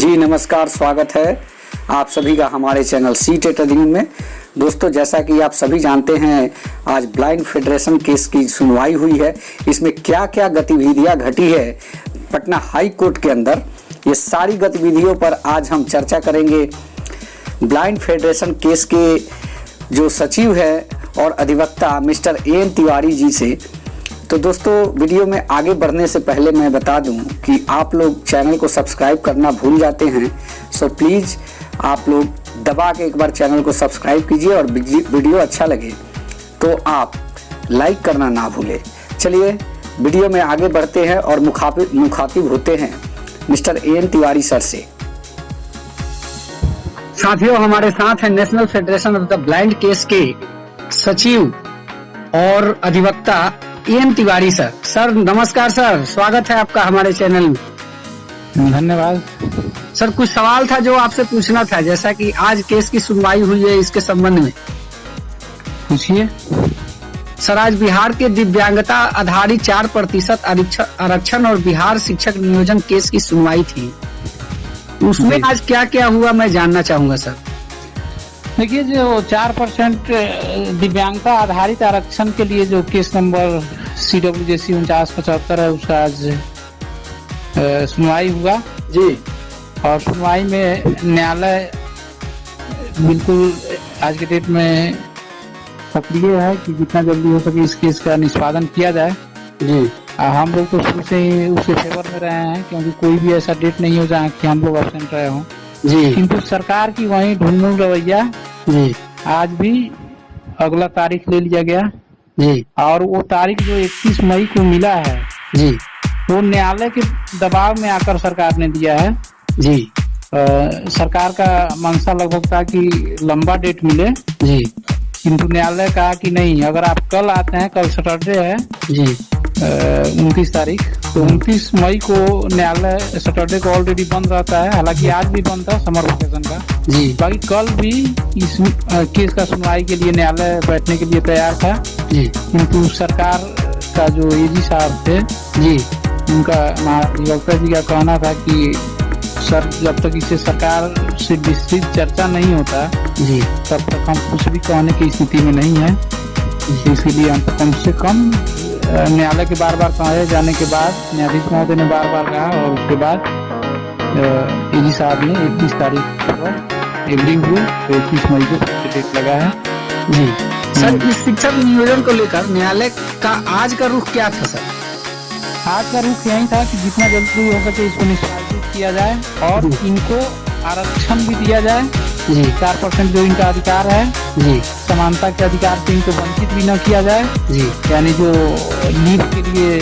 जी नमस्कार, स्वागत है आप सभी का हमारे चैनल सी टेटरिंग में। दोस्तों, जैसा कि आप सभी जानते हैं, आज ब्लाइंड फेडरेशन केस की सुनवाई हुई है। इसमें क्या क्या गतिविधियां घटी है पटना हाई कोर्ट के अंदर, ये सारी गतिविधियों पर आज हम चर्चा करेंगे ब्लाइंड फेडरेशन केस के जो सचिव है और अधिवक्ता मिस्टर एन तिवारी जी से। तो दोस्तों, वीडियो में आगे बढ़ने से पहले मैं बता दूं कि आप लोग चैनल को सब्सक्राइब करना भूल जाते हैं, सो प्लीज़ आप लोग दबा के एक बार चैनल को सब्सक्राइब कीजिए और वीडियो अच्छा लगे तो आप लाइक करना ना भूलें। चलिए वीडियो में आगे बढ़ते हैं और मुखातिब होते हैं मिस्टर एन तिवारी सर से। साथियों, हमारे साथ हैं national Federation of the blind case के सचिव और अधिवक्ता एन तिवारी सर। सर नमस्कार सर, स्वागत है आपका हमारे चैनल में। धन्यवाद सर, कुछ सवाल था जो आपसे पूछना था, जैसा कि आज केस की सुनवाई हुई है, इसके संबंध में पूछिए। सर, आज बिहार के दिव्यांगता आधारित 4% आरक्षण और बिहार शिक्षक नियोजन केस की सुनवाई थी, उसमें आज क्या क्या हुआ मैं जानना चाहूंगा सर। देखिए, जो 4% दिव्यांगता आधारित आरक्षण के लिए जो केस नंबर CWJC 4975 है, उसका आज सुनवाई हुआ जी। और सुनवाई में न्यायालय बिल्कुल आज के डेट में सक्रिय है कि जितना जल्दी हो सके इस केस का निष्पादन किया जाए जी। हम लोग तो शुरू से ही उसके फेवर में रहे हैं, क्योंकि कोई भी ऐसा डेट नहीं हो जहाँ कि हम लोग अब्सेंट रहे हों जी। किंतु सरकार की वही ढुलमुल रवैया जी आज भी अगला तारीख ले लिया गया जी। और वो तारीख जो 31 मई को मिला है जी वो न्यायालय के दबाव में आकर सरकार ने दिया है जी। सरकार का मंशा लगभग था कि लंबा डेट मिले जी, किंतु न्यायालय कहा कि नहीं, अगर आप कल आते हैं, कल सैटरडे है जी 29 तारीख, तो 29 मई को न्यायालय सैटरडे को ऑलरेडी बंद रहता है। हालांकि आज भी बंद था समर वेकेशन का जी। बाकी कल भी इस केस का सुनवाई के लिए न्यायालय बैठने के लिए तैयार था जी, किंतु सरकार का जो एजी साहब थे जी, उनका महाधिवक्ता जी का कहना था कि सर, जब तक इसे सरकार से विस्तृत चर्चा नहीं होता जी, तब तक हम कुछ भी कहने की स्थिति में नहीं है। इसलिए हम कम से कम न्यायालय के बार बार कहे जाने के बाद न्यायाधीश महोदय ने बार बार कहा और उसके बाद एजी साहब ने 31 तारीख पर एग्री हुए, तो 31 मई को डेट लगा है जी। सर, इस शिक्षक नियोजन को लेकर न्यायालय का आज का रुख क्या था सर? आज का रुख यही था कि जितना जल्दी हो सके इसको निष्पादित किया जाए और इनको आरक्षण भी दिया जाए जी। 4% जो इनका अधिकार है जी, समानता के अधिकार से इनको वंचित भी न किया जाए जी। यानी जो लीड के लिए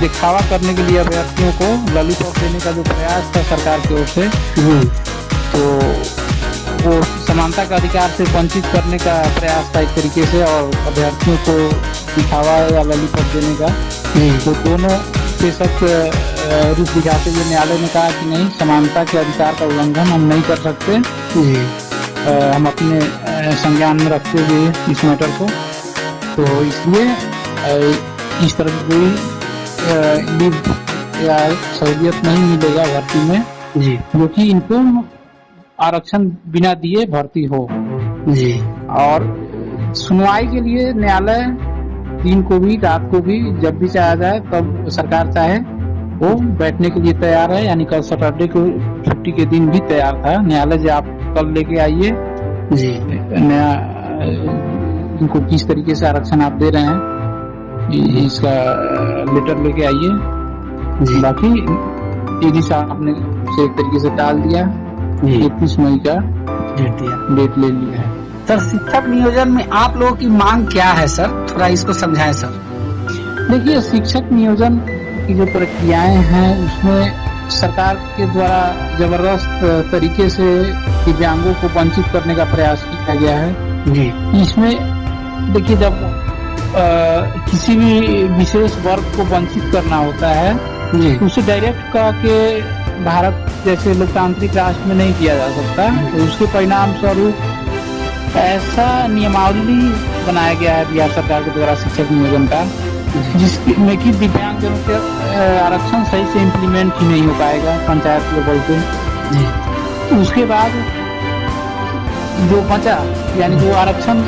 दिखावा करने के लिए अभ्यर्थियों को लॉलीपॉप देने का जो प्रयास था सरकार की ओर से, तो वो समानता का अधिकार से वंचित करने का प्रयास था एक तरीके से, और अभ्यर्थियों को दिखावा या लॉलीपॉप देने का, तो दोनों बेशक रूप दिखाते हुए न्यायालय ने कहा कि नहीं, समानता के अधिकार का उल्लंघन हम नहीं कर सकते जी। हम अपने संज्ञान में रखते हुए इस मैटर को, तो इसलिए इस तरह की कोई लीव या सहूलियत नहीं मिलेगा भर्ती में जी, जो कि इनको आरक्षण बिना दिए भर्ती हो जी। और सुनवाई के लिए न्यायालय दिन को भी रात को भी जब भी चाहा जाए तब सरकार चाहे वो बैठने के लिए तैयार है। यानी कल सैटरडे को छुट्टी के दिन भी तैयार था न्यायालय, जो आप कल लेके आइए जी, नया इनको किस तरीके से आरक्षण आप दे रहे हैं इसका लेटर लेके आइए जी। बाकी एडी साहब ने उसे एक तरीके से टाल दिया, 31 मई का डेट ले लिया है। सर, शिक्षक नियोजन में आप लोगों की मांग क्या है सर, थोड़ा इसको समझाएं सर। देखिए, शिक्षक नियोजन की जो प्रक्रियाएं हैं उसमें सरकार के द्वारा जबरदस्त तरीके से दिव्यांगों को वंचित करने का प्रयास किया गया है जी। इसमें देखिए, जब किसी भी विशेष वर्ग को वंचित करना होता है जी, उसे डायरेक्ट कह के भारत जैसे लोकतांत्रिक राष्ट्र में नहीं किया जा सकता, तो उसके परिणाम स्वरूप ऐसा नियमावली बनाया गया है बिहार सरकार के द्वारा शिक्षक नियोजन का, जिसमें कि दिव्यांगजनों के आरक्षण सही से इम्प्लीमेंट ही नहीं हो पाएगा पंचायत लेवल पे। जी। उसके बाद जो बचा, यानी जो आरक्षण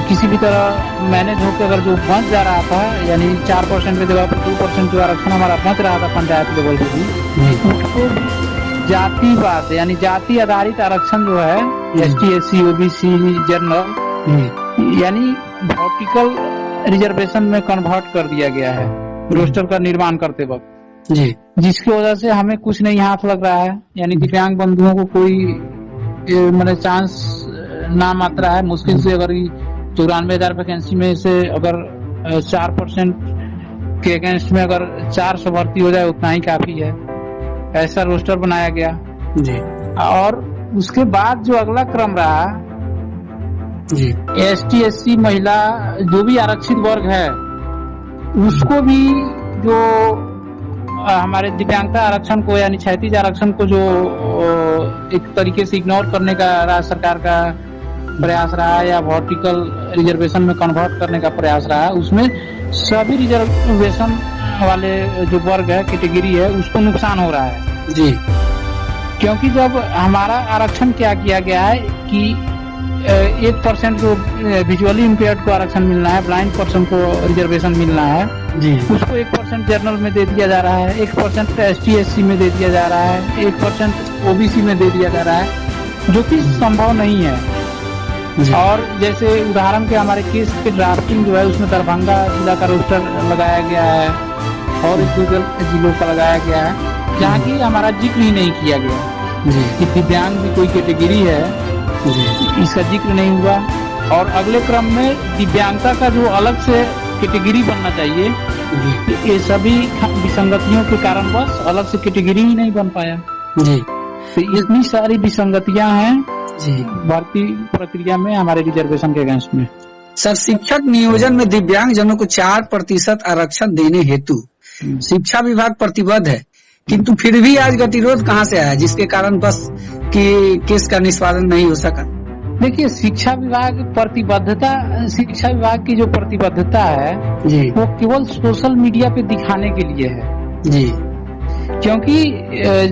किसी भी तरह मैनेज होकर अगर जो बच जा रहा था, यानी 4% के जगह पर 2% जो आरक्षण हमारा बच रहा था पंचायत लेवल पे भी, उसको जातिवाद यानी जाति आधारित आरक्षण जो है ST SC OBC जनरल यानी वर्टिकल रिजर्वेशन में कन्वर्ट कर दिया गया है रोस्टर का निर्माण करते वक्त जी, जिसकी वजह से हमें कुछ नहीं हाथ लग रहा है। यानी दिव्यांग बंधुओं को कोई मतलब चांस ना मात्रा है। मुश्किल से अगर 94,000 वैकेंसी में से अगर 4% के अगेंस्ट में अगर 400 भर्ती हो जाए उतना ही काफी है, ऐसा रोस्टर बनाया गया जी। और उसके बाद जो अगला क्रम रहा जी, ST SC महिला जो भी आरक्षित वर्ग है उसको भी जो हमारे दिव्यांगता आरक्षण को यानी क्षैतिज आरक्षण को जो एक तरीके से इग्नोर करने का राज्य सरकार का प्रयास रहा है या वर्टिकल रिजर्वेशन में कन्वर्ट करने का प्रयास रहा है, उसमें सभी रिजर्वेशन वाले जो वर्ग है कैटेगरी है उसको नुकसान हो रहा है जी। क्योंकि जब हमारा आरक्षण क्या किया गया है कि 1% को विजुअली इम्पेयर्ड को आरक्षण मिलना है, ब्लाइंड पर्सन को रिजर्वेशन मिलना है जी, उसको 1% जनरल में दे दिया जा रहा है, 1% ST SC में दे दिया जा रहा है, 1% OBC में दे दिया जा रहा है, जो कि संभव नहीं है। और जैसे उदाहरण के हमारे केस के ड्राफ्टिंग जो है उसमें दरभंगा जिला का रोस्टर लगाया गया है और एक जिलों का लगाया गया है, जहाँ की हमारा जिक्र ही नहीं किया गया कि दिव्यांग भी कोई कैटेगरी है, इसका जिक्र नहीं हुआ। और अगले क्रम में दिव्यांगता का जो अलग से कैटेगरी बनना चाहिए, ये सभी विसंगतियों के कारण बस अलग से कैटेगरी ही नहीं बन पाया जी। तो इतनी सारी विसंगतियां हैं जी भर्ती प्रक्रिया में हमारे रिजर्वेशन के अगेंस्ट में। सर, शिक्षक नियोजन में दिव्यांग जनों को 4% आरक्षण देने हेतु शिक्षा विभाग प्रतिबद्ध है, किंतु फिर भी आज गतिरोध कहाँ से आया जिसके कारण बस कि केस का निष्पादन नहीं हो सका? देखिए, शिक्षा विभाग की जो प्रतिबद्धता है जी, वो केवल सोशल मीडिया पे दिखाने के लिए है जी। क्योंकि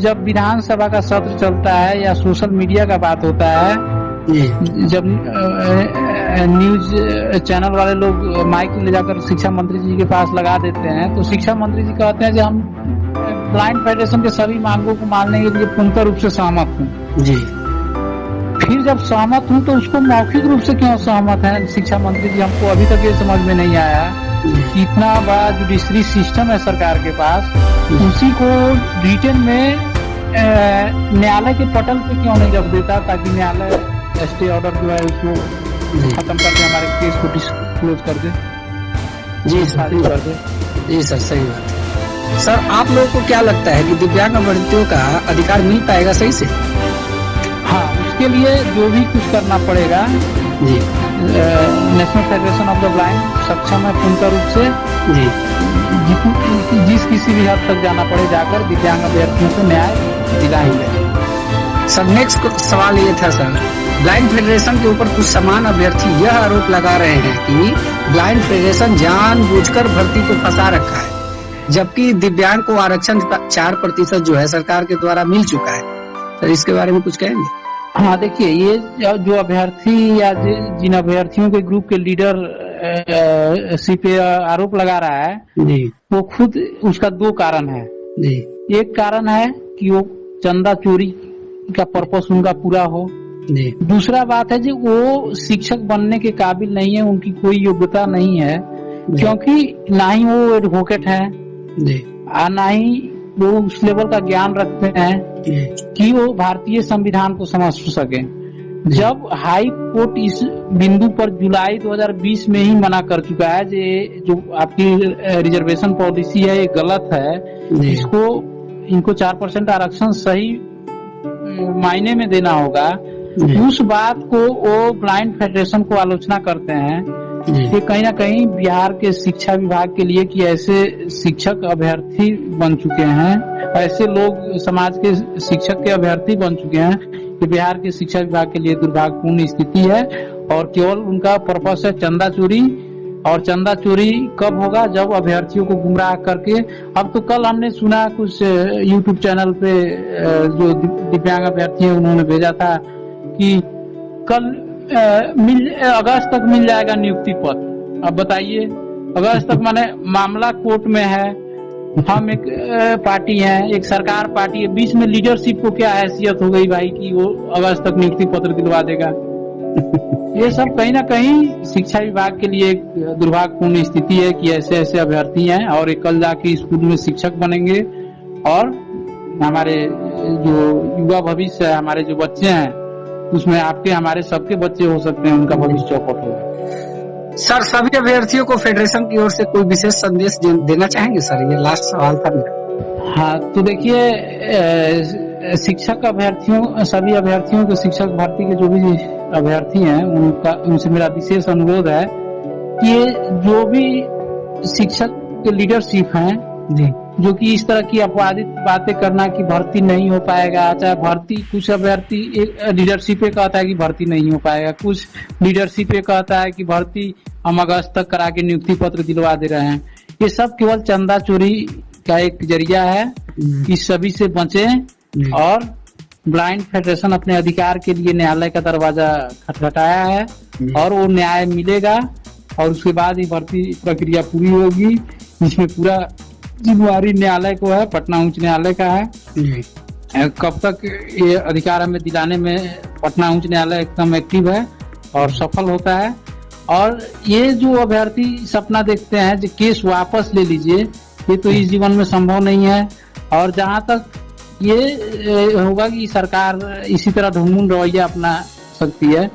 जब विधानसभा का सत्र चलता है या सोशल मीडिया का बात होता है जी, जब न्यूज चैनल वाले लोग माइक ले जाकर शिक्षा मंत्री जी के पास लगा देते हैं, तो शिक्षा मंत्री जी कहते हैं कि हम ब्लाइंड फेडरेशन के सभी मांगों को मानने के लिए पूर्ण रूप से सहमत हूँ जी। फिर जब सहमत हूँ तो उसको मौखिक रूप से क्यों सहमत है शिक्षा मंत्री जी? हमको अभी तक ये समझ में नहीं आया कि इतना बड़ा जुडिशरी सिस्टम है सरकार के पास, उसी को रिटन में न्यायालय के पटल पे क्यों नहीं रख देता, ताकि न्यायालय स्टे ऑर्डर जो है उसको खत्म करके हमारे केस को डिस्क्लोज कर दे जी, शादी कर दे जी। सर, सही बात है। सर, आप लोगों को क्या लगता है कि दिव्यांग अभ्यर्थियों का अधिकार मिल पाएगा सही से? हाँ, उसके लिए जो भी कुछ करना पड़ेगा जी, National Federation of the Blind सक्षम है पूर्ण रूप से जी, जिस किसी भी हद तक जाना पड़े जाकर दिव्यांग अभ्यर्थियों को न्याय दिलाएंगे। सर, नेक्स्ट सवाल ये था सर, ब्लाइंड फेडरेशन के ऊपर कुछ समान अभ्यर्थी यह आरोप लगा रहे हैं कि ब्लाइंड फेडरेशन जानबूझकर भर्ती को फंसा रखा है, जबकि दिव्यांग को आरक्षण 4% जो है सरकार के द्वारा मिल चुका है। सर, इसके बारे में कुछ कहेंगे? हाँ, देखिए, ये जो अभ्यर्थी या जिन अभ्यर्थियों के ग्रुप के लीडर पे आरोप लगा रहा है जी, वो खुद उसका 2 कारण है जी। एक कारण है कि वो चंदा चोरी का पर्पस उनका पूरा हो जी। दूसरा बात है जी, वो शिक्षक बनने के काबिल नहीं है, उनकी कोई योग्यता नहीं है, क्योंकि ना ही वो एडवोकेट है जी, ना ही वो उस लेवल का ज्ञान रखते हैं कि वो भारतीय संविधान को समझ सके। जब हाई कोर्ट इस बिंदु पर जुलाई 2020 में ही मना कर चुका है कि जो आपकी रिजर्वेशन पॉलिसी है ये गलत है, इनको 4% आरक्षण सही मायने में देना होगा, उस बात को वो ब्लाइंड फेडरेशन को आलोचना करते हैं कि कहीं ना कहीं बिहार के शिक्षा विभाग के लिए कि ऐसे शिक्षक अभ्यर्थी बन चुके हैं, ऐसे लोग समाज के शिक्षक के अभ्यर्थी बन चुके हैं कि बिहार के शिक्षा विभाग के लिए दुर्भाग्यपूर्ण स्थिति है और केवल उनका पर्पस है चंदा चोरी और चंदा चोरी कब होगा? जब अभ्यर्थियों को गुमराह करके। अब तो कल हमने सुना कुछ यूट्यूब चैनल पे जो दिव्यांग अभ्यर्थी है उन्होंने भेजा था कि कल अगस्त तक मिल जाएगा नियुक्ति पत्र। अब बताइए, अगस्त तक माने मामला कोर्ट में है, हम एक पार्टी है, एक सरकार पार्टी है, बीच में लीडरशिप को क्या हैसियत हो गई भाई कि वो अगस्त तक नियुक्ति पत्र दिलवा देगा? ये सब कहीं ना कहीं शिक्षा विभाग के लिए एक दुर्भाग्यपूर्ण स्थिति है कि ऐसे ऐसे अभ्यर्थी हैं और एक कल जाके स्कूल में शिक्षक बनेंगे और हमारे जो युवा भविष्य है, हमारे जो बच्चे हैं, उसमें आपके हमारे सबके बच्चे हो सकते हैं, उनका भविष्य चौपट होगा। सर, सभी अभ्यर्थियों को फेडरेशन की ओर से कोई विशेष संदेश देना चाहेंगे सर? ये लास्ट सवाल था मेरा। हाँ, तो देखिए, शिक्षक अभ्यर्थियों, सभी अभ्यर्थियों को, शिक्षक भर्ती के जो भी अभ्यर्थी हैं उनसे मेरा विशेष अनुरोध है कि जो भी शिक्षक के लीडरशिप हैं जी, जो कि इस तरह की अपवादित बातें करना कि भर्ती नहीं हो पाएगा, चाहे भर्ती, कुछ अभ्यर्थी लीडरशिप कहता है कि भर्ती नहीं हो पाएगा, कुछ लीडरशिप कहता है कि भर्ती हम अगस्त तक करा के नियुक्ति पत्र दिलवा दे रहे हैं। ये सब केवल चंदा चोरी का एक जरिया है। इस सभी से बचें और ब्लाइंड फेडरेशन अपने अधिकार के लिए न्यायालय का दरवाजा खटखटाया है और वो न्याय मिलेगा और उसके बाद ही भर्ती प्रक्रिया पूरी होगी। इसमें पूरा जिम्मेवारी न्यायालय को है, पटना उच्च न्यायालय का है। कब तक ये अधिकार हमें दिलाने में पटना उच्च न्यायालय एकदम एक्टिव है और सफल होता है। और ये जो अभ्यर्थी सपना देखते हैं जो केस वापस ले लीजिए, ये तो इस जीवन में संभव नहीं है। और जहां तक ये होगा कि सरकार इसी तरह ढुंढमुन रवैया अपना सकती है,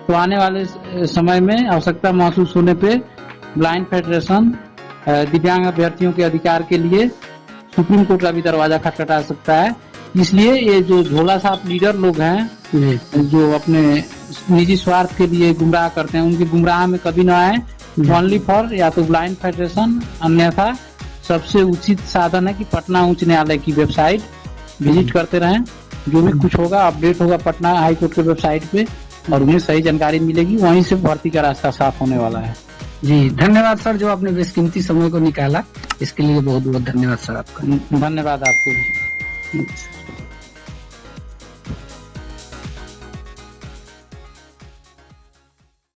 तो आने वाले समय में आवश्यकता महसूस होने पे ब्लाइंड फेडरेशन दिव्यांग अभ्यर्थियों के अधिकार के लिए सुप्रीम कोर्ट का भी दरवाजा खटखटा सकता है। इसलिए ये जो झोला छाप लीडर लोग हैं जो अपने निजी स्वार्थ के लिए गुमराह करते हैं, उनके गुमराह में कभी ना आए। ओनली फॉर या तो ब्लाइंड फेडरेशन, अन्यथा सबसे उचित साधन है कि पटना उच्च न्यायालय की वेबसाइट विजिट करते रहें। जो भी कुछ होगा, अपडेट होगा पटना हाई कोर्ट के वेबसाइट पे और उन्हें सही जानकारी मिलेगी, वहीं से भर्ती का रास्ता साफ होने वाला है। जी, धन्यवाद सर, जो आपने बेशकीमती समय को निकाला, इसके लिए बहुत बहुत धन्यवाद सर आपका। धन्यवाद आपको भी।